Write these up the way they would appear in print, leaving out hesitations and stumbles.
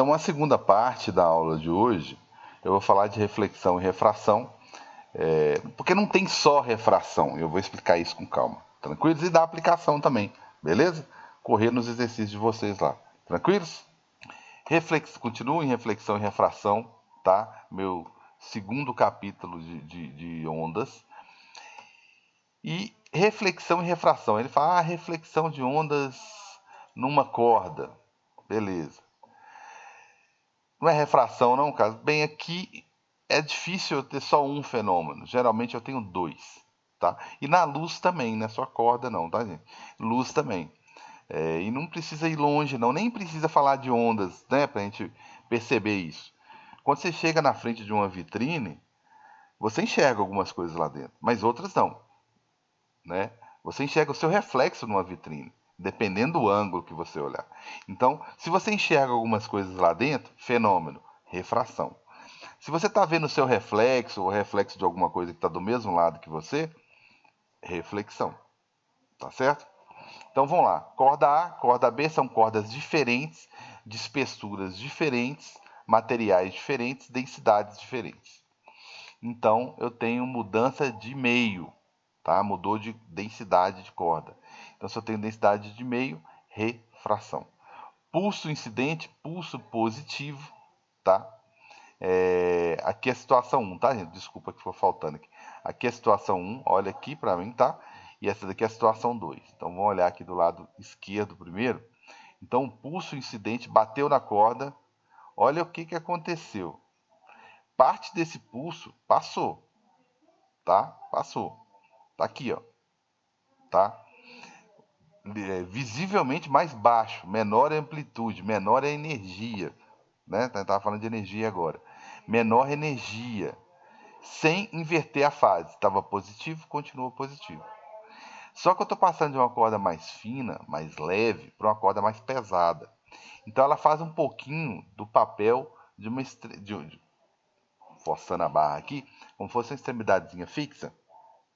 Então, a segunda parte da aula de hoje, eu vou falar de reflexão e refração, porque não tem só refração, eu vou explicar isso com calma, tranquilos? E da aplicação também, beleza? Correr nos exercícios de vocês lá, tranquilos? Continuo em reflexão e refração, tá? Meu segundo capítulo de ondas. E reflexão e refração. Ele fala, reflexão de ondas numa corda. Beleza. Não é refração não, cara. Bem, aqui é difícil eu ter só um fenômeno. Geralmente eu tenho dois, tá? E na luz também, não é só corda não, tá, gente? Luz também. E não precisa ir longe não, nem precisa falar de ondas, né, pra gente perceber isso. Quando você chega na frente de uma vitrine, você enxerga algumas coisas lá dentro, mas outras não, né? Você enxerga o seu reflexo numa vitrine, dependendo do ângulo que você olhar. Então, se você enxerga algumas coisas lá dentro, fenômeno, refração. Se você está vendo o seu reflexo, ou reflexo de alguma coisa que está do mesmo lado que você, reflexão. Tá certo? Então vamos lá. Corda A, corda B são cordas diferentes, de espessuras diferentes, materiais diferentes, densidades diferentes. Então eu tenho mudança de meio, tá? Mudou de densidade de corda. Então se eu tenho densidade de meio, refração. Pulso incidente, pulso positivo, tá? Aqui é a situação 1, tá, gente? Desculpa que ficou faltando aqui. Aqui é a situação 1, olha aqui para mim, tá? E essa daqui é a situação 2. Então vamos olhar aqui do lado esquerdo primeiro. Então o pulso incidente bateu na corda. Olha o que aconteceu. Parte desse pulso passou, tá? Passou. Tá aqui, ó. Tá? Visivelmente mais baixo, menor amplitude, menor energia, né? Tava falando de energia agora. Menor energia, sem inverter a fase. Estava positivo, continuou positivo. Só que eu estou passando de uma corda mais fina, mais leve, para uma corda mais pesada. Então ela faz um pouquinho do papel de uma forçando a barra aqui, como se fosse uma extremidadezinha fixa,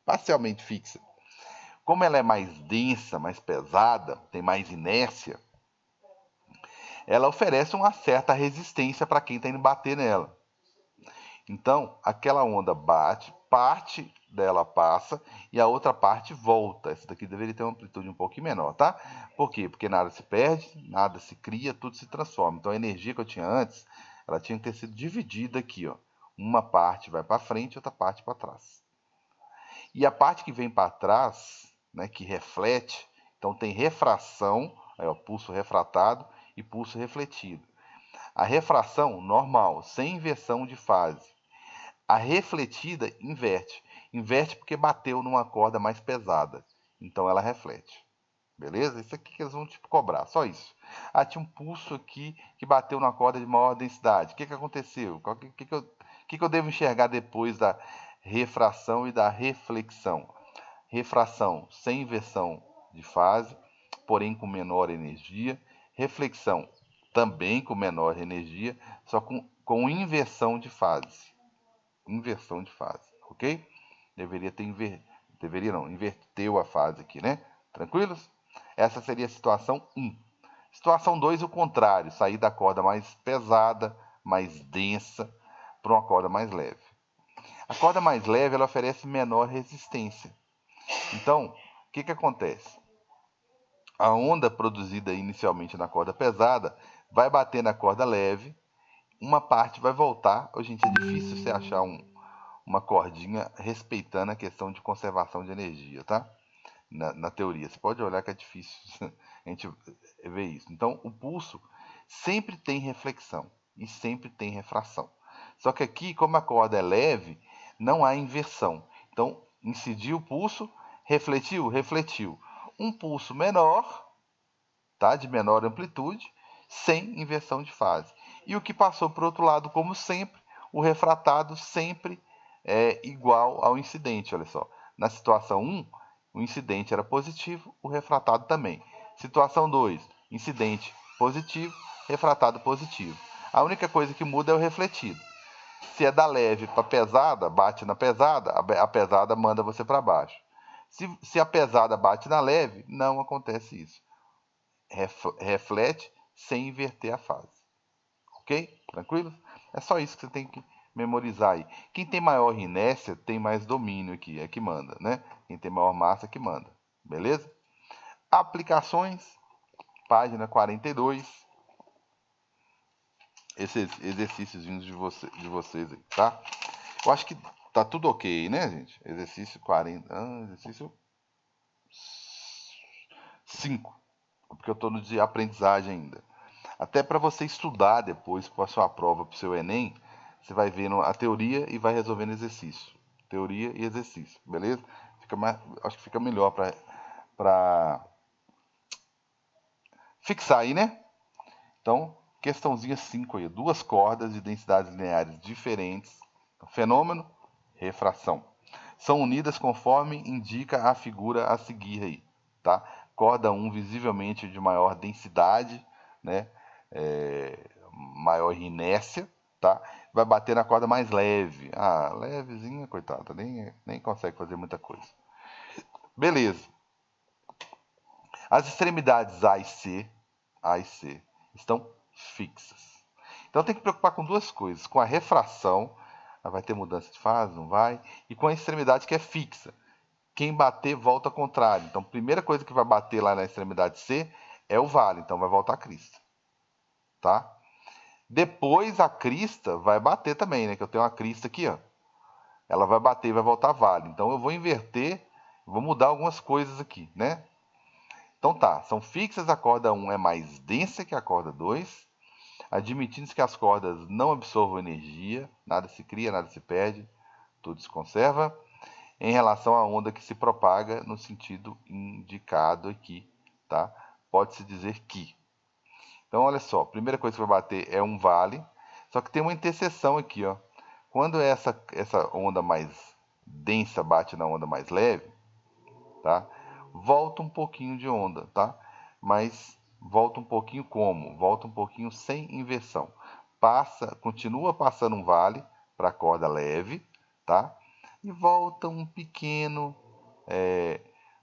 parcialmente fixa. Como ela é mais densa, mais pesada, tem mais inércia, ela oferece uma certa resistência para quem está indo bater nela. Então, aquela onda bate, parte dela passa e a outra parte volta. Essa daqui deveria ter uma amplitude um pouquinho menor, tá? Por quê? Porque nada se perde, nada se cria, tudo se transforma. Então, a energia que eu tinha antes, ela tinha que ter sido dividida aqui, ó. Uma parte vai para frente, outra parte para trás. E a parte que vem para trás, né, que reflete, então tem refração, aí, ó, pulso refratado e pulso refletido. A refração, normal, sem inversão de fase. A refletida inverte. Inverte porque bateu numa corda mais pesada. Então ela reflete. Beleza? Isso aqui que eles vão te cobrar, só isso. Tinha um pulso aqui que bateu numa corda de maior densidade. O que aconteceu? O que eu devo enxergar depois da refração e da reflexão? Refração sem inversão de fase, porém com menor energia. Reflexão também com menor energia, só com inversão de fase. Inversão de fase, ok? Deveria não, inverteu a fase aqui, né? Tranquilos? Essa seria a situação 1. Situação 2, o contrário, sair da corda mais pesada, mais densa, para uma corda mais leve. A corda mais leve, ela oferece menor resistência. Então, o que acontece? A onda produzida inicialmente na corda pesada vai bater na corda leve, uma parte vai voltar. Hoje em dia é difícil você achar uma cordinha respeitando a questão de conservação de energia, tá? Na teoria. Você pode olhar que é difícil a gente ver isso. Então, o pulso sempre tem reflexão e sempre tem refração. Só que aqui, como a corda é leve, não há inversão. Então, incidiu o pulso, refletiu, refletiu. Um pulso menor, tá? De menor amplitude, sem inversão de fase. E o que passou para o outro lado, como sempre, o refratado sempre é igual ao incidente, olha só. Na situação 1, o incidente era positivo, o refratado também. Situação 2, incidente positivo, refratado positivo. A única coisa que muda é o refletido. Se é da leve para pesada, bate na pesada, a pesada manda você para baixo. Se a pesada bate na leve, não acontece isso. Reflete sem inverter a fase. Ok? Tranquilo? É só isso que você tem que memorizar aí. Quem tem maior inércia tem mais domínio aqui, é que manda, né? Quem tem maior massa é que manda. Beleza? Aplicações, página 42. Esses exercícios de vocês aí, tá? Eu acho que tá tudo ok, né, gente? Exercício 40. Exercício 5. Porque eu estou no de aprendizagem ainda. Até para você estudar depois para a sua prova, para o seu Enem, você vai vendo a teoria e vai resolvendo exercício. Teoria e exercício, beleza? Acho que fica melhor para fixar aí, né? Então, questãozinha 5 aí. Duas cordas de densidades lineares diferentes. Fenômeno, refração. São unidas conforme indica a figura a seguir aí, tá? Corda 1 visivelmente de maior densidade, né? Maior inércia, tá? Vai bater na corda mais leve. Ah, levezinha, coitada, nem consegue fazer muita coisa. Beleza. As extremidades A e C estão fixas. Então tem que preocupar com duas coisas, com a refração, vai ter mudança de fase, não vai, e com a extremidade que é fixa. Quem bater volta ao contrário. Então, a primeira coisa que vai bater lá na extremidade C é o vale, então vai voltar a crista. Tá? Depois a crista vai bater também, né? Que eu tenho uma crista aqui, ó. Ela vai bater e vai voltar vale. Então eu vou inverter, vou mudar algumas coisas aqui, né? Então tá, são fixas, a corda 1 é mais densa que a corda 2, admitindo que as cordas não absorvam energia, nada se cria, nada se perde, tudo se conserva, em relação à onda que se propaga no sentido indicado aqui, tá? Pode-se dizer que. Então, olha só, a primeira coisa que vai bater é um vale, só que tem uma interseção aqui, ó. Quando essa onda mais densa bate na onda mais leve, tá? Volta um pouquinho de onda, tá? Mas volta um pouquinho como? Volta um pouquinho sem inversão. Continua passando um vale para a corda leve, tá? E volta um pequeno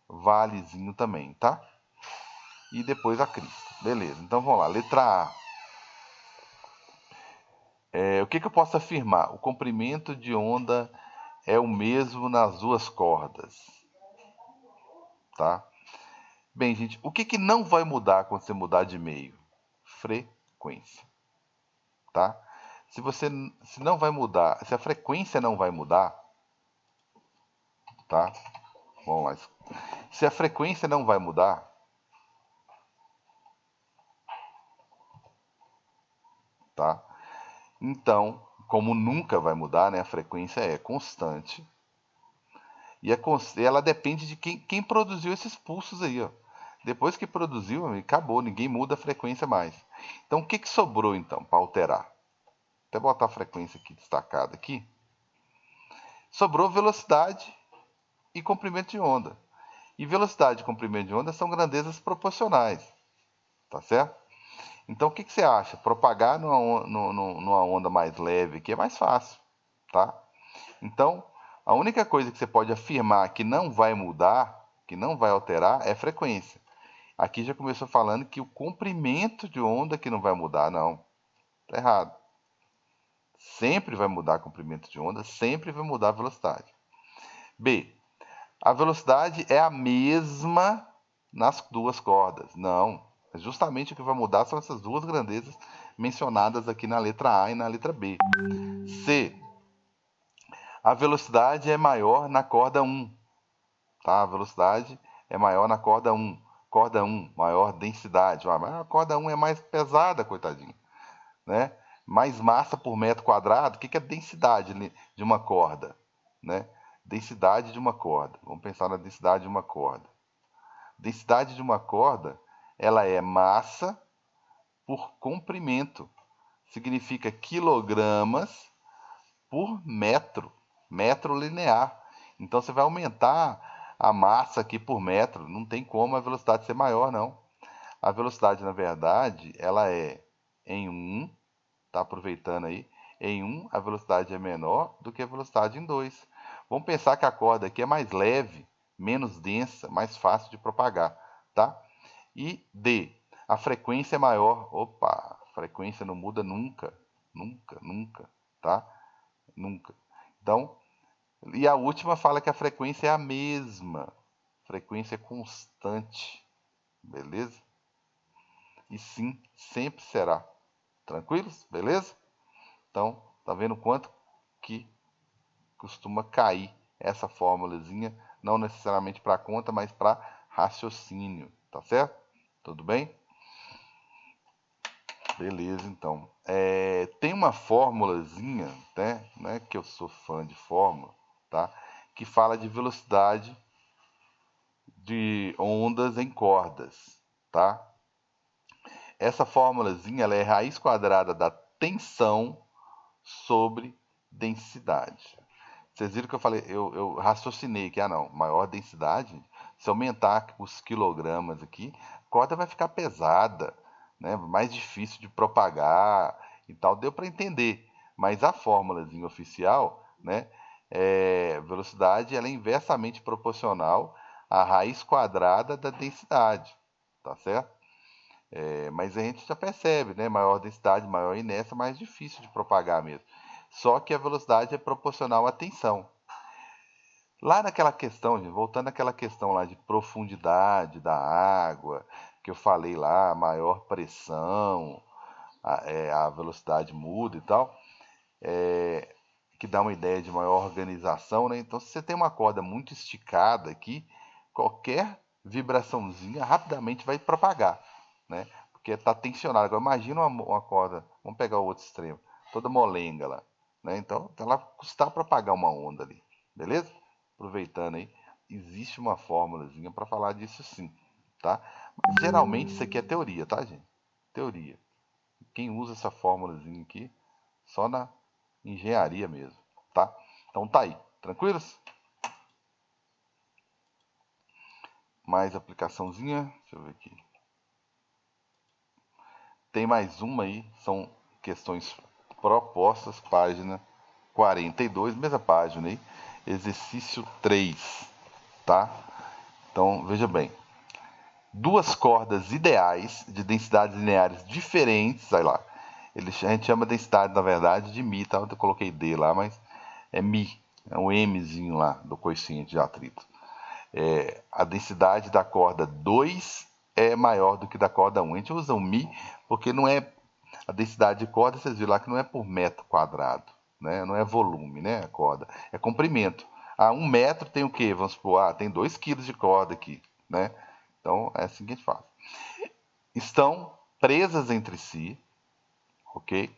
valezinho também, tá? E depois a crista. Beleza, então vamos lá. Letra A. O que eu posso afirmar? O comprimento de onda é o mesmo nas duas cordas, tá? Bem, gente, o que não vai mudar quando você mudar de meio? Frequência, tá? Se não vai mudar, se a frequência não vai mudar, tá? Vamos lá. Se a frequência não vai mudar, tá? Então, como nunca vai mudar, né? A frequência é constante. E ela depende de quem produziu esses pulsos aí, ó. Depois que produziu, acabou, ninguém muda a frequência mais. Então, o que sobrou então para alterar? Até botar a frequência aqui destacada aqui. Sobrou velocidade e comprimento de onda. E velocidade e comprimento de onda são grandezas proporcionais, tá certo? Então, o que você acha? Propagar numa onda mais leve aqui é mais fácil, tá? Então, a única coisa que você pode afirmar que não vai mudar, que não vai alterar, é frequência. Aqui já começou falando que o comprimento de onda que não vai mudar, não. Tá errado. Sempre vai mudar o comprimento de onda, sempre vai mudar a velocidade. B. A velocidade é a mesma nas duas cordas. Não. Justamente o que vai mudar são essas duas grandezas mencionadas aqui na letra A e na letra B. C. A velocidade é maior na corda 1. Tá? A velocidade é maior na corda 1. Corda 1, maior densidade. Mas a corda 1 é mais pesada, coitadinho. Né? Mais massa por metro quadrado. O que é densidade de uma corda? Né? Densidade de uma corda. Vamos pensar na densidade de uma corda. Densidade de uma corda, ela é massa por comprimento. Significa quilogramas por metro. Metro linear. Então você vai aumentar a massa aqui por metro. Não tem como a velocidade ser maior, não. A velocidade, na verdade, ela é em 1, tá aproveitando aí, em 1 a velocidade é menor do que a velocidade em 2. Vamos pensar que a corda aqui é mais leve, menos densa, mais fácil de propagar, tá? E D, a frequência é maior, Frequência não muda nunca, nunca, nunca, tá? Nunca. Então, e a última fala que a frequência é a mesma. Frequência constante, beleza? E sim, sempre será. Tranquilos? Beleza? Então, tá vendo quanto que costuma cair essa fórmulazinha, não necessariamente para conta, mas para raciocínio, tá certo? Tudo bem? Beleza, então. Tem uma fórmulazinha, né? Não é que eu sou fã de fórmula, tá? Que fala de velocidade de ondas em cordas, tá? Essa fórmulazinha ela é raiz quadrada da tensão sobre densidade. Vocês viram que eu falei, eu raciocinei que, não, maior densidade, se aumentar os quilogramas aqui, a corda vai ficar pesada, né? Mais difícil de propagar e tal. Deu para entender. Mas a fórmulazinha oficial, né? Velocidade ela é inversamente proporcional à raiz quadrada da densidade, tá certo? Mas a gente já percebe, né? Maior densidade, maior inércia, mais difícil de propagar mesmo. Só que a velocidade é proporcional à tensão. Lá naquela questão, gente, voltando àquela questão lá de profundidade da água, que eu falei lá, maior pressão, a velocidade muda e tal, que dá uma ideia de maior organização, né? Então, se você tem uma corda muito esticada aqui, qualquer vibraçãozinha rapidamente vai propagar, né? Porque está tensionada. Agora, imagina uma corda, vamos pegar o outro extremo, toda molenga lá, né? Então, ela custar propagar uma onda ali, beleza? Aproveitando aí, existe uma fórmulazinha para falar disso sim, tá? Mas, geralmente isso aqui é teoria, tá, gente? Teoria. Quem usa essa fórmulazinha aqui, só na engenharia mesmo, tá? Então tá aí, tranquilos? Mais aplicaçãozinha, deixa eu ver aqui. Tem mais uma aí, são questões propostas, página 42, mesma página aí, exercício 3, tá? Então, veja bem. Duas cordas ideais de densidades lineares diferentes, aí lá. A gente chama densidade, na verdade, de Mi, tá? Eu coloquei D lá, mas é Mi, é um Mzinho lá do coeficiente de atrito. A densidade da corda 2 é maior do que da corda 1. A gente usa o Mi porque não é a densidade de corda, vocês viram lá que não é por metro quadrado, né? Não é volume, né? A corda é comprimento. A 1 metro tem o quê? Vamos supor, tem 2 quilos de corda aqui, né? Então é assim que a gente faz. Estão presas entre si, ok?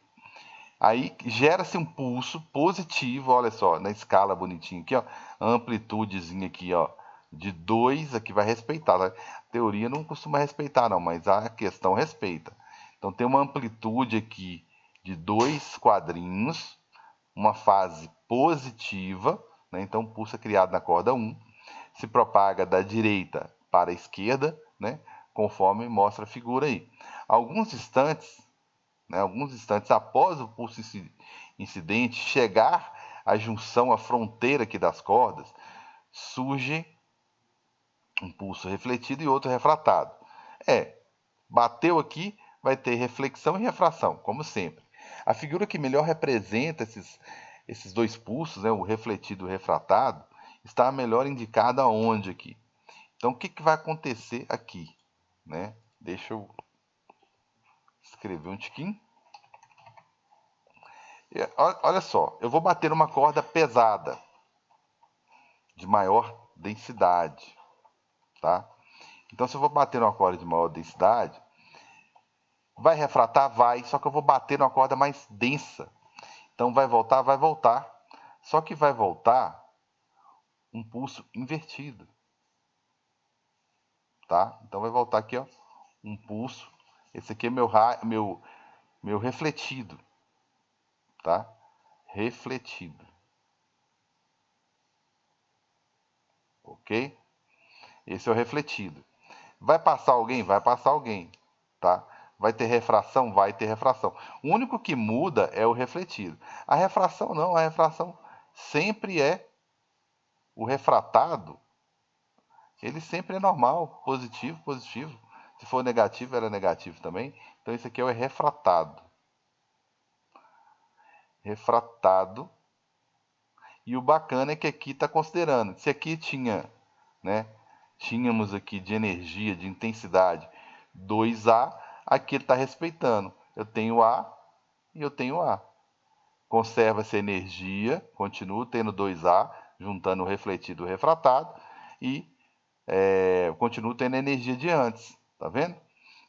Aí gera-se um pulso positivo, olha só, na escala bonitinha aqui, ó, amplitudezinha aqui, ó, de 2, aqui vai respeitar. A teoria não costuma respeitar não, mas a questão respeita. Então tem uma amplitude aqui de 2 quadrinhos, uma fase positiva, né? Então o pulso é criado na corda 1, se propaga da direita para a esquerda, né? Conforme mostra a figura aí. Alguns instantes após o pulso incidente chegar à junção, à fronteira aqui das cordas, surge um pulso refletido e outro refratado. Bateu aqui, vai ter reflexão e refração, como sempre. A figura que melhor representa esses dois pulsos, né, o refletido e o refratado, está melhor indicada aonde aqui. Então, o que vai acontecer aqui? Né? Deixa eu escrever um tiquinho. Olha só, eu vou bater uma corda pesada, de maior densidade, tá? Então, se eu vou bater numa corda de maior densidade, vai refratar? Vai, só que eu vou bater numa corda mais densa. Então, vai voltar? Vai voltar. Só que vai voltar um pulso invertido, tá? Então, vai voltar aqui, ó, um pulso. Esse aqui é meu refletido, tá? Refletido. Ok? Esse é o refletido. Vai passar alguém? Vai passar alguém, tá? Vai ter refração? Vai ter refração. O único que muda é o refletido. A refração não, a refração sempre é o refratado. Ele sempre é normal, positivo, positivo. Se for negativo, era negativo também. Então esse aqui é o refratado. Refratado. E o bacana é que aqui está considerando. Se aqui tinha, né? Tínhamos aqui de energia, de intensidade 2A, aqui ele está respeitando. Eu tenho A e eu tenho A. Conserva-se energia, continuo tendo 2A, juntando o refletido e o refratado, e continuo tendo a energia de antes, tá vendo?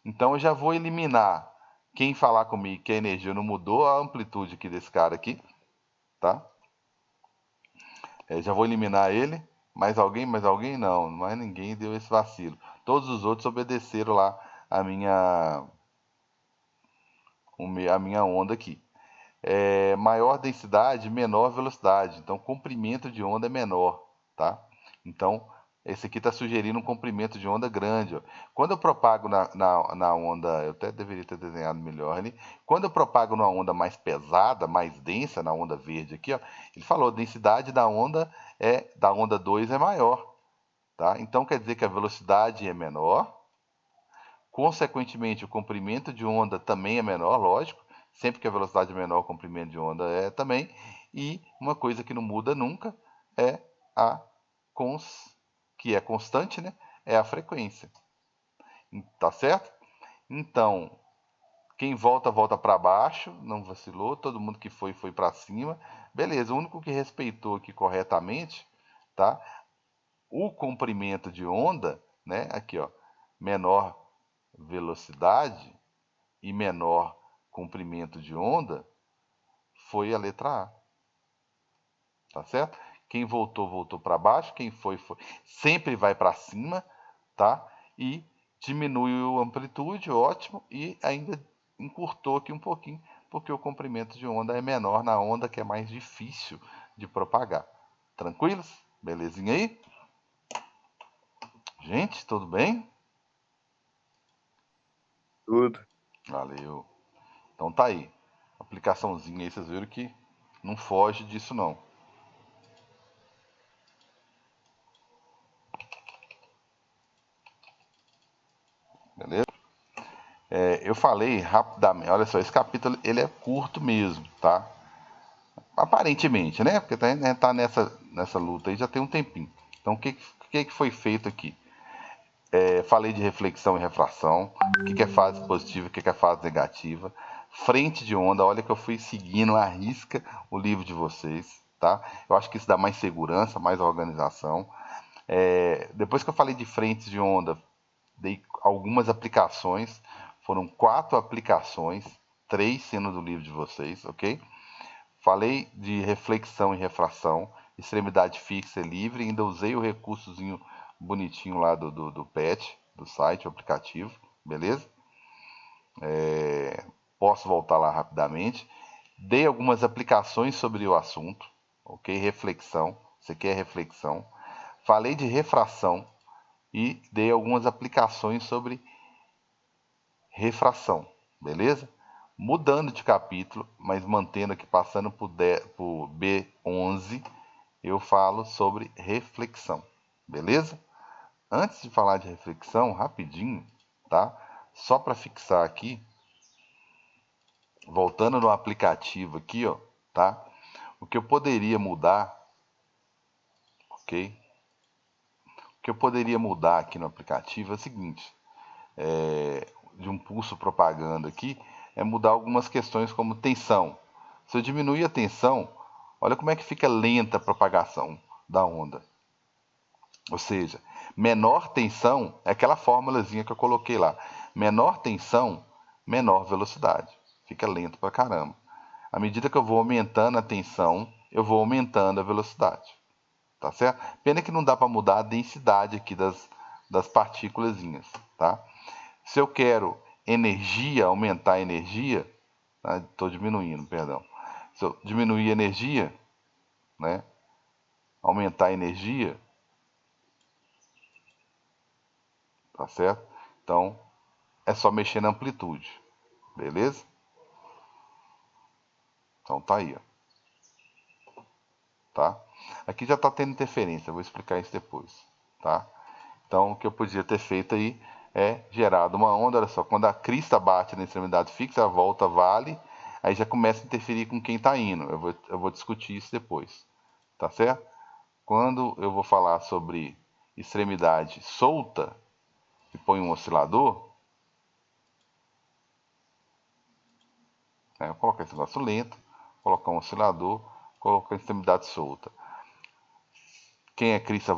Então eu já vou eliminar quem falar comigo que a energia não mudou, a amplitude aqui desse cara aqui, tá? Já vou eliminar ele. Mais alguém? Mais alguém? Não, mais ninguém deu esse vacilo. Todos os outros obedeceram lá a minha onda aqui. Maior densidade, menor velocidade. Então, comprimento de onda é menor, tá? Então, esse aqui está sugerindo um comprimento de onda grande. Ó. Quando eu propago na onda, eu até deveria ter desenhado melhor ali. Quando eu propago numa onda mais pesada, mais densa, na onda verde aqui, ó, ele falou, a densidade da onda 2 é maior. Tá? Então, quer dizer que a velocidade é menor. Consequentemente, o comprimento de onda também é menor, lógico. Sempre que a velocidade é menor, o comprimento de onda é também. E uma coisa que não muda nunca é que é constante, né? É a frequência. Tá certo? Então, quem volta, volta para baixo, não vacilou. Todo mundo que foi para cima. Beleza, o único que respeitou aqui corretamente, tá? O comprimento de onda, né? Aqui, ó, menor velocidade e menor comprimento de onda foi a letra A. Tá certo? Quem voltou, voltou para baixo. Quem foi, foi. Sempre vai para cima, tá? E diminui a amplitude, ótimo. E ainda encurtou aqui um pouquinho, porque o comprimento de onda é menor na onda que é mais difícil de propagar. Tranquilos? Belezinha aí? Gente, tudo bem? Tudo. Valeu. Então tá aí. Aplicaçãozinha aí, vocês viram que não foge disso não. Beleza? Eu falei rapidamente, olha só, esse capítulo ele é curto mesmo, tá? Aparentemente, né? Porque a gente tá nessa luta aí já tem um tempinho. Então o que foi feito aqui? Falei de reflexão e refração, o que é fase positiva, o que é fase negativa. Frente de onda, olha que eu fui seguindo à risca o livro de vocês, tá? Eu acho que isso dá mais segurança, mais organização. Depois que eu falei de frentes de onda, dei algumas aplicações, foram 4 aplicações, 3 sendo do livro de vocês, ok? Falei de reflexão e refração, extremidade fixa e livre, ainda usei o recursozinho bonitinho lá do PET, do site, o aplicativo, beleza? Posso voltar lá rapidamente. Dei algumas aplicações sobre o assunto, ok? Reflexão, isso aqui é reflexão. Falei de refração e dei algumas aplicações sobre refração, beleza? Mudando de capítulo, mas mantendo aqui, passando por B11, eu falo sobre reflexão, beleza? Antes de falar de reflexão, rapidinho, tá? Só para fixar aqui, voltando no aplicativo aqui, ó, tá? O que eu poderia mudar, ok? O que eu poderia mudar aqui no aplicativo é o seguinte, de um pulso propaganda aqui, é mudar algumas questões como tensão. Se eu diminuir a tensão, olha como é que fica lenta a propagação da onda. Ou seja, menor tensão é aquela formulazinha que eu coloquei lá. Menor tensão, menor velocidade. Fica lento pra caramba. À medida que eu vou aumentando a tensão, eu vou aumentando a velocidade. Tá certo? Pena que não dá para mudar a densidade aqui das partículazinhas, tá? Se eu quero energia, aumentar a energia, estou diminuindo, perdão. Se eu diminuir a energia, né? Aumentar a energia, tá certo? Então, é só mexer na amplitude, beleza? Então tá aí, ó. Tá? Aqui já está tendo interferência, eu vou explicar isso depois, tá? Então, o que eu podia ter feito aí é gerada uma onda. Olha só, quando a crista bate na extremidade fixa, a volta vale, aí já começa a interferir com quem está indo. Eu vou discutir isso depois, tá certo? Quando eu vou falar sobre extremidade solta e põe um oscilador, né, eu vou colocar esse negócio lento, colocar um oscilador, colocar a extremidade solta. Quem é crista,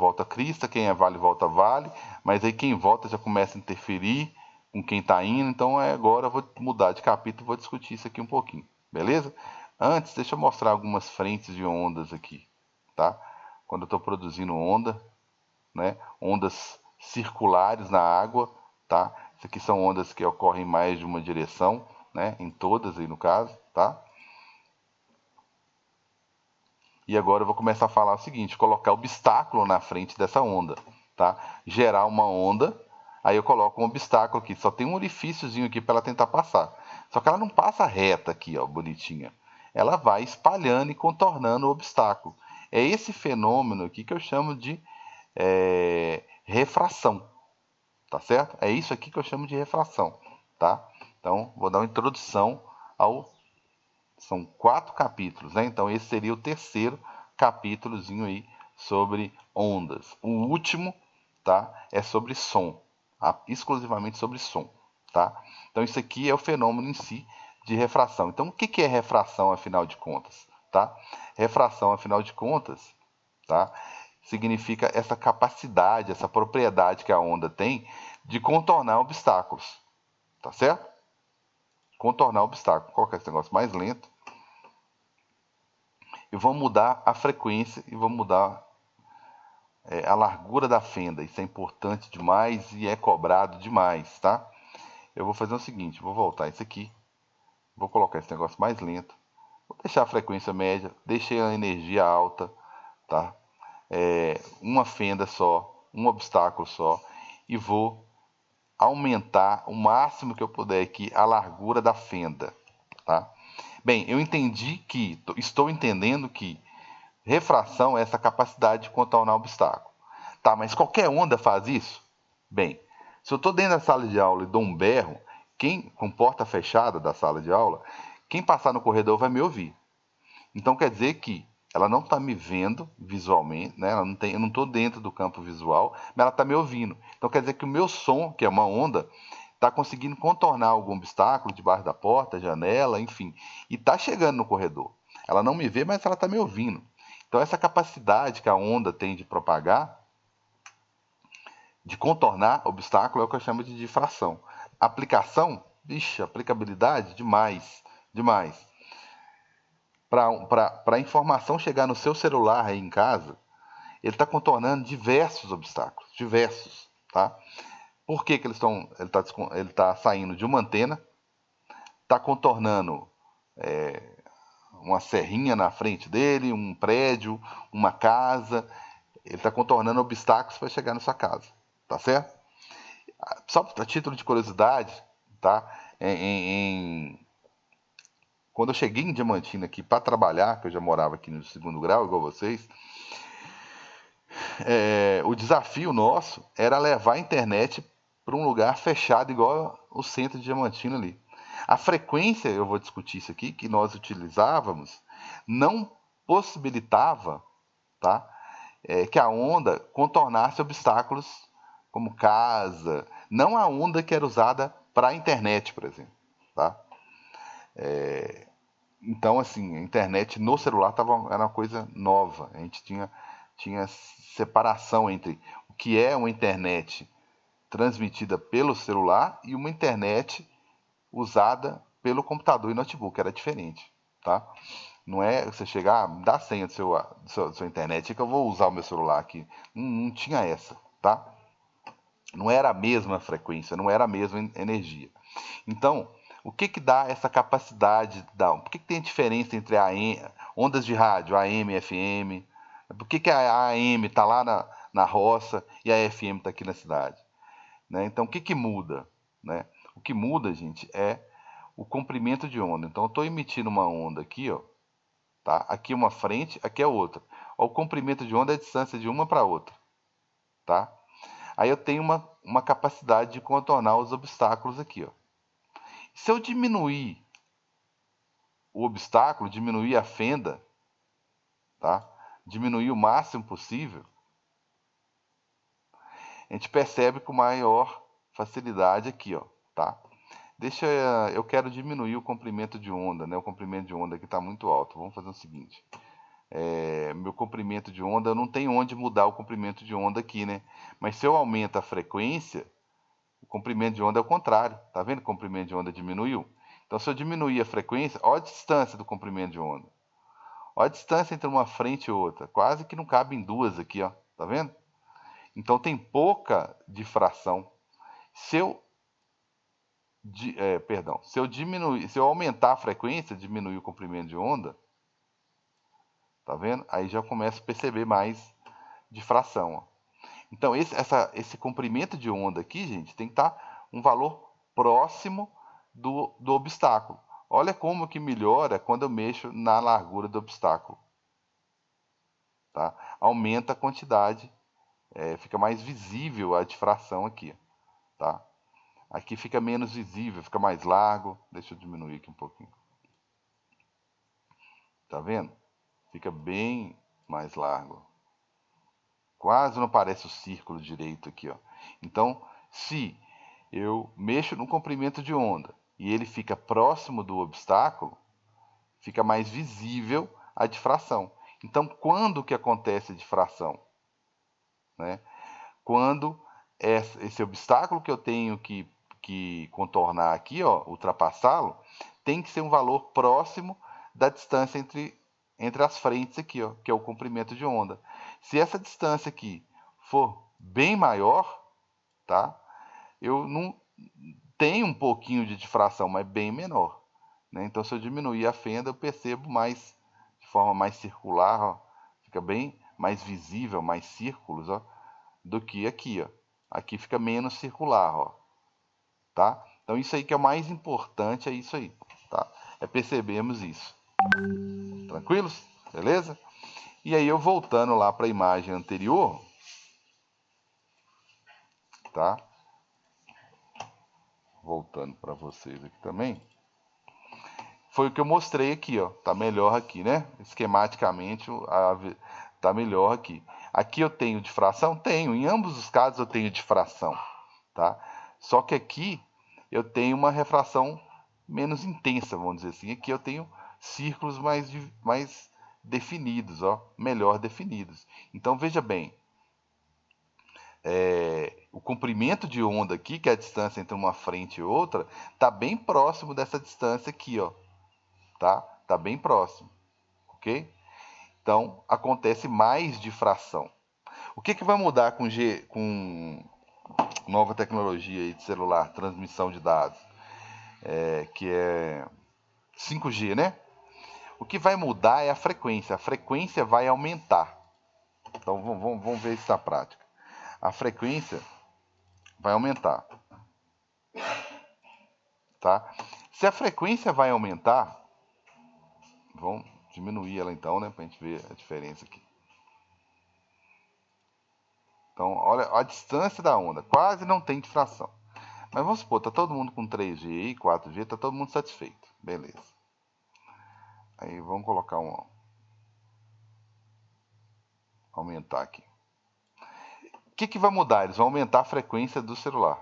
quem é vale, vale, mas aí quem volta já começa a interferir com quem está indo, então agora eu vou mudar de capítulo e vou discutir isso aqui um pouquinho, beleza? Antes, deixa eu mostrar algumas frentes de ondas aqui, tá? Quando eu estou produzindo onda, né? Ondas circulares na água, tá? Isso aqui são ondas que ocorrem em mais de uma direção, né? Em todas aí no caso, tá? E agora eu vou começar a falar o seguinte, colocar obstáculo na frente dessa onda, tá? Gerar uma onda, aí eu coloco um obstáculo aqui, só tem um orifíciozinho aqui para ela tentar passar. Só que ela não passa reta aqui, ó, bonitinha. Ela vai espalhando e contornando o obstáculo. É esse fenômeno aqui que eu chamo de refração, tá certo? É isso aqui que eu chamo de refração, tá? Então, vou dar uma introdução ao... São 4 capítulos, né? Então, esse seria o terceiro capítulozinho aí sobre ondas. O último, tá? É sobre som, tá? Exclusivamente sobre som, tá? Então, isso aqui é o fenômeno em si de refração. Então, o que é refração, afinal de contas, tá? Refração, afinal de contas, tá? Significa essa capacidade, essa propriedade que a onda tem de contornar obstáculos, tá certo? Contornar obstáculos. Vou colocar esse negócio mais lento. E vamos mudar a frequência e vamos mudar a largura da fenda. Isso é importante demais e é cobrado demais, tá? Eu vou fazer o seguinte, vou voltar isso aqui. Vou colocar esse negócio mais lento. Vou deixar a frequência média, deixei a energia alta, tá? Uma fenda só, um obstáculo só. E vou aumentar o máximo que eu puder aqui a largura da fenda, tá? Bem, eu entendi que, estou entendendo que refração é essa capacidade de contornar obstáculo. Tá, mas qualquer onda faz isso? Bem, se eu estou dentro da sala de aula e dou um berro, quem com porta fechada da sala de aula, quem passar no corredor vai me ouvir. Então quer dizer que ela não está me vendo visualmente, né? Eu não estou dentro do campo visual, mas ela está me ouvindo. Então quer dizer que o meu som, que é uma onda, está conseguindo contornar algum obstáculo debaixo da porta, janela, enfim, e está chegando no corredor. Ela não me vê, mas ela está me ouvindo. Então essa capacidade que a onda tem de propagar, de contornar obstáculo, é o que eu chamo de difração. Aplicação, vixe, aplicabilidade, demais, demais. Para a informação chegar no seu celular aí em casa, ele está contornando diversos obstáculos, diversos, tá? Por que, que ele tá saindo de uma antena, está contornando uma serrinha na frente dele, um prédio, uma casa, ele está contornando obstáculos para chegar na sua casa, tá certo? Só a título de curiosidade, tá? Quando eu cheguei em Diamantina aqui para trabalhar, que eu já morava aqui no segundo grau, igual vocês, o desafio nosso era levar a internet para um lugar fechado, igual o centro de Diamantina ali. A frequência, eu vou discutir isso aqui, que nós utilizávamos, não possibilitava, tá, que a onda contornasse obstáculos como casa, não a onda que era usada para a internet, por exemplo. Tá? Então, assim, a internet no celular era uma coisa nova. A gente tinha separação entre o que é uma internet transmitida pelo celular e uma internet usada pelo computador e notebook, era diferente, tá? Não é você chegar, me dá a senha da sua internet que eu vou usar o meu celular aqui. Não tinha essa, tá? Não era a mesma frequência, não era a mesma energia. Então, o que que dá essa capacidade? Por que tem diferença entre ondas de rádio, AM e FM? Por que a AM está lá na roça e a FM está aqui na cidade? Né? Então, o que que muda? Né? O que muda, gente, é o comprimento de onda. Então, eu estou emitindo uma onda aqui, ó, tá? Aqui uma frente, aqui é outra. Ó, o comprimento de onda é a distância de uma para outra, tá? Aí eu tenho uma capacidade de contornar os obstáculos aqui, ó. Se eu diminuir o obstáculo, diminuir a fenda, tá? Diminuir o máximo possível, a gente percebe com maior facilidade aqui, ó, tá? Eu quero diminuir o comprimento de onda, né? O comprimento de onda aqui está muito alto. Vamos fazer o seguinte. Meu comprimento de onda, eu não tenho onde mudar o comprimento de onda aqui, né? Mas se eu aumento a frequência, o comprimento de onda é o contrário. Tá vendo que o comprimento de onda diminuiu? Então, se eu diminuir a frequência, olha a distância do comprimento de onda. Olha a distância entre uma frente e outra. Quase que não cabe em duas aqui, ó. Tá vendo? Então, tem pouca difração. Se eu se eu aumentar a frequência, diminuir o comprimento de onda, tá vendo? Aí já começo a perceber mais difração, ó. Então, esse comprimento de onda aqui, gente, tem que estar um valor próximo do obstáculo. Olha como que melhora quando eu mexo na largura do obstáculo. Tá? Aumenta a quantidade, fica mais visível a difração aqui. Tá? Aqui fica menos visível, fica mais largo. Deixa eu diminuir aqui um pouquinho. Tá vendo? Fica bem mais largo. Quase não aparece o círculo direito aqui, ó. Então, se eu mexo no comprimento de onda e ele fica próximo do obstáculo, fica mais visível a difração. Então, quando que acontece a difração? Né? Quando esse obstáculo que eu tenho que contornar aqui, ó, ultrapassá-lo, tem que ser um valor próximo da distância entre as frentes aqui, ó, que é o comprimento de onda. Se essa distância aqui for bem maior, tá? Eu não tenho um pouquinho de difração, mas bem menor. Né? Então, se eu diminuir a fenda, eu percebo mais, de forma mais circular, ó, fica bem mais visível, mais círculos, ó, do que aqui, ó. Aqui fica menos circular, ó, tá? Então, isso aí que é o mais importante, é isso aí, tá? É percebermos isso. Tranquilos? Beleza? E aí, eu voltando lá para a imagem anterior, tá? Voltando para vocês aqui também. Foi o que eu mostrei aqui, ó. Tá melhor aqui, né? Esquematicamente, tá melhor aqui. Aqui eu tenho difração? Tenho. Em ambos os casos eu tenho difração, tá? Só que aqui eu tenho uma refração menos intensa, vamos dizer assim. Aqui eu tenho círculos mais definidos, ó. Melhor definidos. Então, veja bem. O comprimento de onda aqui, que é a distância entre uma frente e outra, tá bem próximo dessa distância aqui, ó. Tá? Tá bem próximo, ok? Então, acontece mais difração. O que vai mudar com nova tecnologia aí de celular, transmissão de dados, que é 5G, né? O que vai mudar é a frequência. A frequência vai aumentar. Então, vamos ver isso na prática. A frequência vai aumentar, tá? Se a frequência vai aumentar, vamos diminuir ela então, né, pra gente ver a diferença aqui. Então, olha a distância da onda, quase não tem difração. Mas vamos supor, tá todo mundo com 3G e 4G, tá todo mundo satisfeito. Beleza. Aí vamos colocar aumentar aqui. O que vai mudar? Eles vão aumentar a frequência do celular.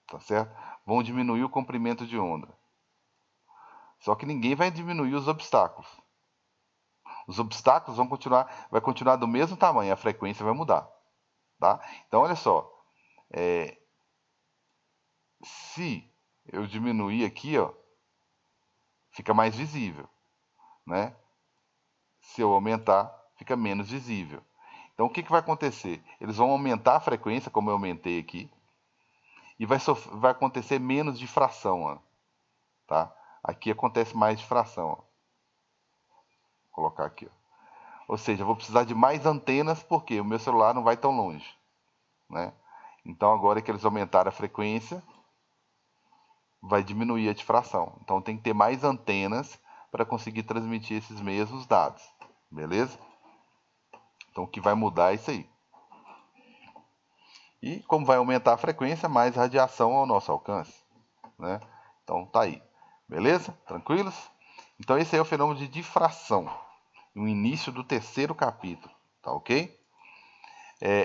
Tá certo? Vão diminuir o comprimento de onda. Só que ninguém vai diminuir os obstáculos. Os obstáculos vai continuar do mesmo tamanho, a frequência vai mudar. Tá? Então, olha só. Se eu diminuir aqui, ó, fica mais visível, né? Se eu aumentar, fica menos visível. Então, o que vai acontecer? Eles vão aumentar a frequência, como eu aumentei aqui, e vai acontecer menos difração, ó, tá? Aqui acontece mais difração, ó. Vou colocar aqui, ó. Ou seja, eu vou precisar de mais antenas, porque o meu celular não vai tão longe, né? Então, agora que eles aumentaram a frequência, vai diminuir a difração. Então, tem que ter mais antenas para conseguir transmitir esses mesmos dados, beleza? Então o que vai mudar é isso aí. E como vai aumentar a frequência, mais radiação ao nosso alcance, né? Então tá aí. Beleza? Tranquilos? Então esse aí é o fenômeno de difração, no início do terceiro capítulo, tá ok?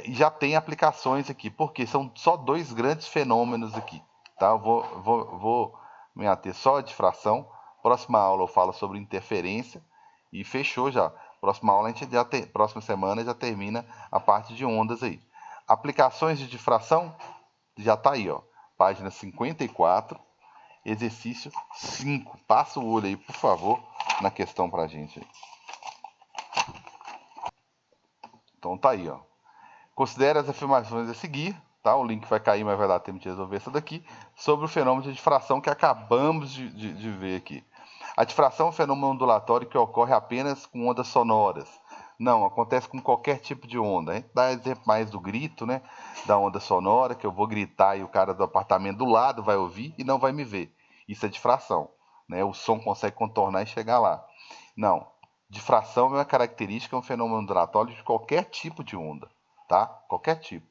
E já tem aplicações aqui, porque são só dois grandes fenômenos aqui, tá? Eu vou me ater só a difração. Próxima aula eu falo sobre interferência e fechou já. Próxima aula próxima semana já termina a parte de ondas aí. Aplicações de difração já tá aí, ó. Página 54, exercício 5. Passa o olho aí, por favor, na questão pra gente aí. Então tá aí, ó. Considere as afirmações a seguir, tá? O link vai cair, mas vai dar tempo de resolver essa daqui, sobre o fenômeno de difração que acabamos de ver aqui. A difração é um fenômeno ondulatório que ocorre apenas com ondas sonoras. Não, acontece com qualquer tipo de onda. A gente dá exemplo mais do grito, né? Da onda sonora, que eu vou gritar e o cara do apartamento do lado vai ouvir e não vai me ver. Isso é difração, né? O som consegue contornar e chegar lá. Não, difração é uma característica, é um fenômeno ondulatório de qualquer tipo de onda, tá? Qualquer tipo,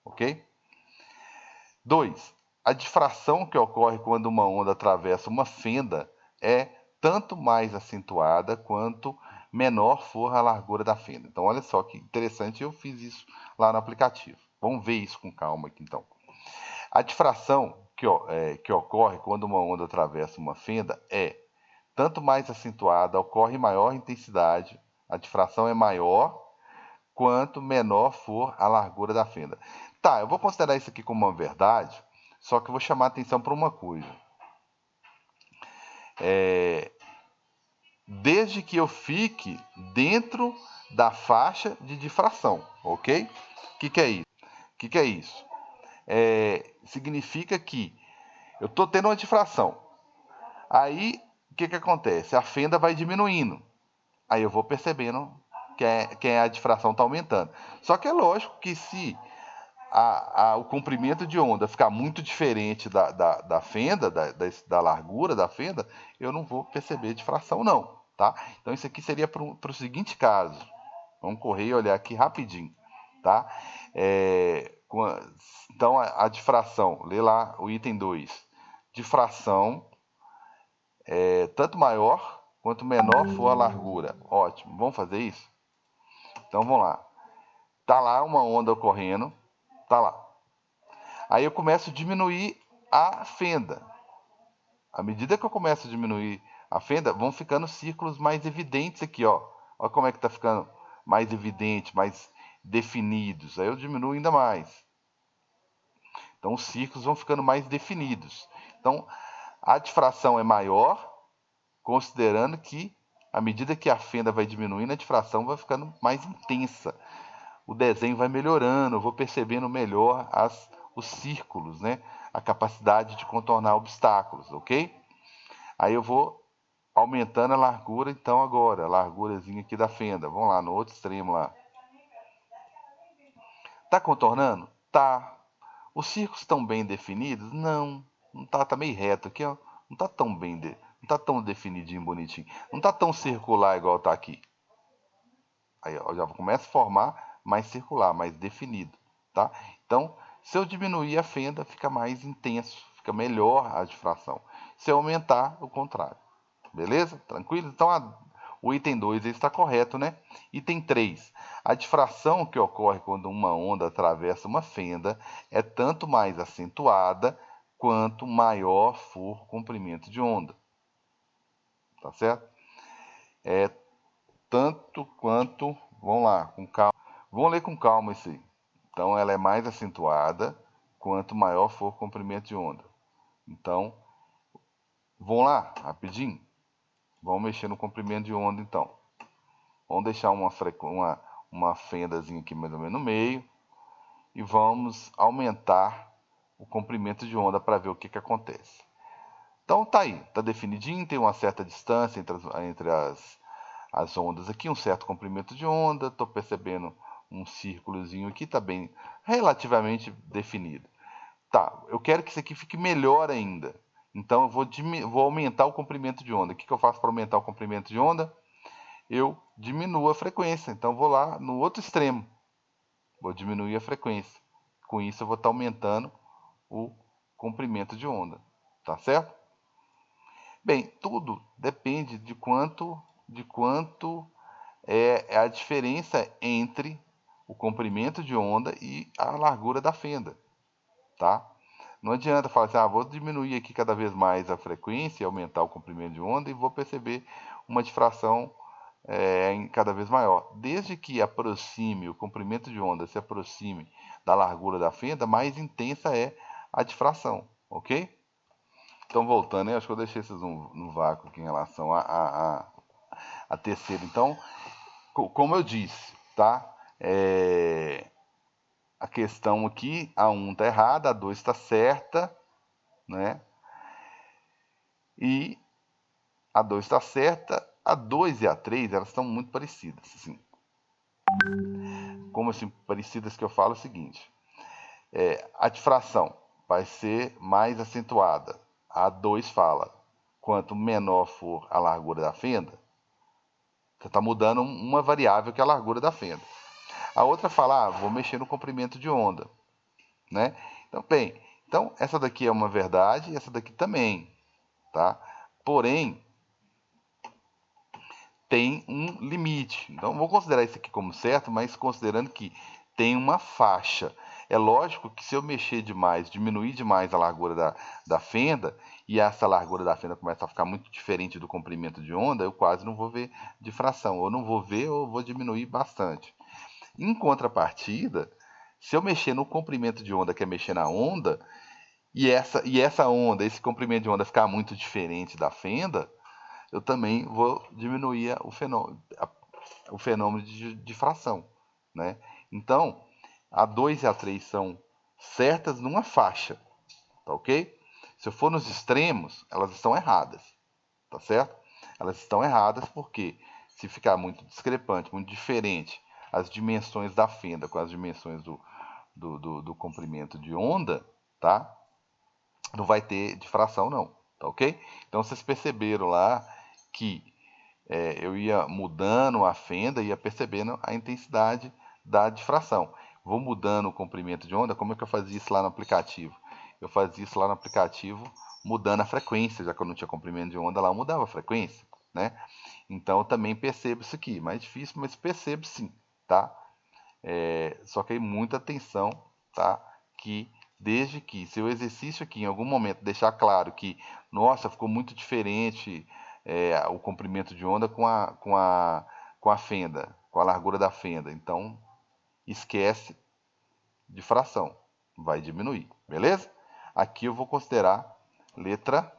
ok? 2. A difração que ocorre quando uma onda atravessa uma fenda é tanto mais acentuada quanto menor for a largura da fenda. Então, olha só que interessante, eu fiz isso lá no aplicativo. Vamos ver isso com calma aqui, então. A difração que ocorre quando uma onda atravessa uma fenda é tanto mais acentuada, ocorre em maior intensidade, a difração é maior quanto menor for a largura da fenda. Tá, eu vou considerar isso aqui como uma verdade, só que eu vou chamar a atenção para uma coisa. Desde que eu fique dentro da faixa de difração, ok? O que é isso? O que é isso? Significa que eu estou tendo uma difração. Aí, o que acontece? A fenda vai diminuindo. Aí eu vou percebendo que a difração está aumentando. Só que é lógico que se o comprimento de onda ficar muito diferente da fenda, da largura da fenda, eu não vou perceber difração não, tá? Então isso aqui seria para o seguinte caso. Vamos correr e olhar aqui rapidinho, tá? Então a difração, lê lá o item 2. Difração tanto maior quanto menor for a largura. Ótimo, vamos fazer isso? Então vamos lá. Tá lá uma onda ocorrendo, tá lá. Aí eu começo a diminuir a fenda. À medida que eu começo a diminuir a fenda, vão ficando círculos mais evidentes aqui, ó. Olha como é que tá ficando mais evidente, mais definidos. Aí eu diminuo ainda mais. Então os círculos vão ficando mais definidos. Então a difração é maior, considerando que à medida que a fenda vai diminuindo, a difração vai ficando mais intensa. O desenho vai melhorando, eu vou percebendo melhor os círculos, né? A capacidade de contornar obstáculos, ok? Aí eu vou aumentando a largura, então agora, a largurazinha aqui da fenda. Vamos lá, no outro extremo lá. Tá contornando? Tá. Os círculos estão bem definidos? Não. Não tá, tá meio reto aqui, ó. Não tá tão bem, não tá tão definidinho, bonitinho. Não tá tão circular igual tá aqui. Aí ó, já começa a formar mais circular, mais definido, tá? Então, se eu diminuir a fenda, fica mais intenso, fica melhor a difração. Se eu aumentar, o contrário. Beleza? Tranquilo? Então, o item 2 está correto, né? Item 3. A difração que ocorre quando uma onda atravessa uma fenda é tanto mais acentuada quanto maior for o comprimento de onda. Tá certo? Tanto quanto... Vamos lá, com calma. Vamos ler com calma isso aí. Então, ela é mais acentuada quanto maior for o comprimento de onda. Então, vamos lá, rapidinho. Vamos mexer no comprimento de onda, então. Vamos deixar uma fendazinha aqui mais ou menos no meio. E vamos aumentar o comprimento de onda para ver o que acontece. Então, tá aí. Tá definidinho, tem uma certa distância entre as ondas aqui, um certo comprimento de onda. Estou percebendo um círculozinho aqui, está bem relativamente definido. Tá, eu quero que isso aqui fique melhor ainda. Então eu vou aumentar o comprimento de onda. O que eu faço para aumentar o comprimento de onda? eu diminuo a frequência. Então vou lá no outro extremo, vou diminuir a frequência. Com isso eu vou estar aumentando o comprimento de onda, tá certo? Bem, tudo depende de quanto é a diferença entre o comprimento de onda e a largura da fenda, tá? Não adianta falar assim, vou diminuir aqui cada vez mais a frequência e aumentar o comprimento de onda e vou perceber uma difração cada vez maior. Desde que aproxime, o comprimento de onda se aproxime da largura da fenda, mais intensa é a difração, ok? Então, voltando, eu acho que eu deixei esses no vácuo aqui em relação a terceiro. Então, como eu disse, tá? A questão aqui, a 1 está errada, a 2 está certa, né? E a 2 está certa, a 2 e a 3, elas estão muito parecidas, assim. Como assim, parecidas que eu falo o seguinte, a difração vai ser mais acentuada. A 2 fala, quanto menor for a largura da fenda, você está mudando uma variável que é a largura da fenda. A outra fala, vou mexer no comprimento de onda, né? Então, bem, essa daqui é uma verdade e essa daqui também, tá? Porém, tem um limite. Então, vou considerar isso aqui como certo, mas considerando que tem uma faixa. É lógico que se eu mexer demais, diminuir demais a largura da fenda, e essa largura da fenda começa a ficar muito diferente do comprimento de onda, eu quase não vou ver difração. Ou não vou ver, ou vou diminuir bastante. Em contrapartida, se eu mexer no comprimento de onda, que é mexer na onda, e essa onda, esse comprimento de onda ficar muito diferente da fenda, eu também vou diminuir o fenômeno de difração, né? Então, a 2 e a 3 são certas numa faixa, tá ok? Se eu for nos extremos, elas estão erradas, tá certo? Elas estão erradas porque se ficar muito discrepante, muito diferente as dimensões da fenda com as dimensões do comprimento de onda, tá? Não vai ter difração não, tá ok? Então vocês perceberam lá que eu ia mudando a fenda, ia percebendo a intensidade da difração. Vou mudando o comprimento de onda, como é que eu fazia isso lá no aplicativo? Eu fazia isso lá no aplicativo mudando a frequência, já que eu não tinha comprimento de onda lá, eu mudava a frequência, né? Então eu também percebo isso aqui, mais difícil, mas percebo sim, tá? Só que aí muita atenção, tá? Que desde que se o exercício aqui em algum momento deixar claro que, nossa, ficou muito diferente o comprimento de onda com a fenda, com a largura da fenda, então esquece de fração, vai diminuir, beleza? Aqui eu vou considerar letra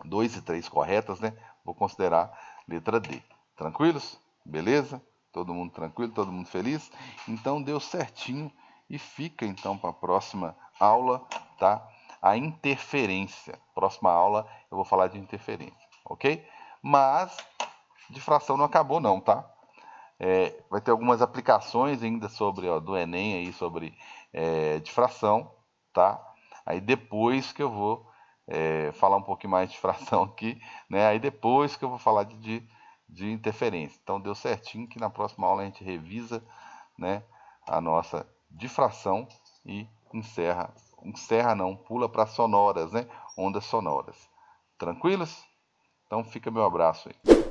2 e 3 corretas, né? Vou considerar letra D. Tranquilos? Beleza? Todo mundo tranquilo? Todo mundo feliz? Então deu certinho e fica então para a próxima aula, tá? A interferência. Próxima aula eu vou falar de interferência, ok? Mas difração não acabou não, tá? Vai ter algumas aplicações ainda sobre do Enem aí sobre difração, tá? Aí depois que eu vou falar um pouquinho mais de fração aqui, né? Aí depois que eu vou falar de interferência. Então deu certinho que na próxima aula a gente revisa, né, a nossa difração e encerra não, pula para sonoras, né? Ondas sonoras. Tranquilos? Então fica meu abraço aí.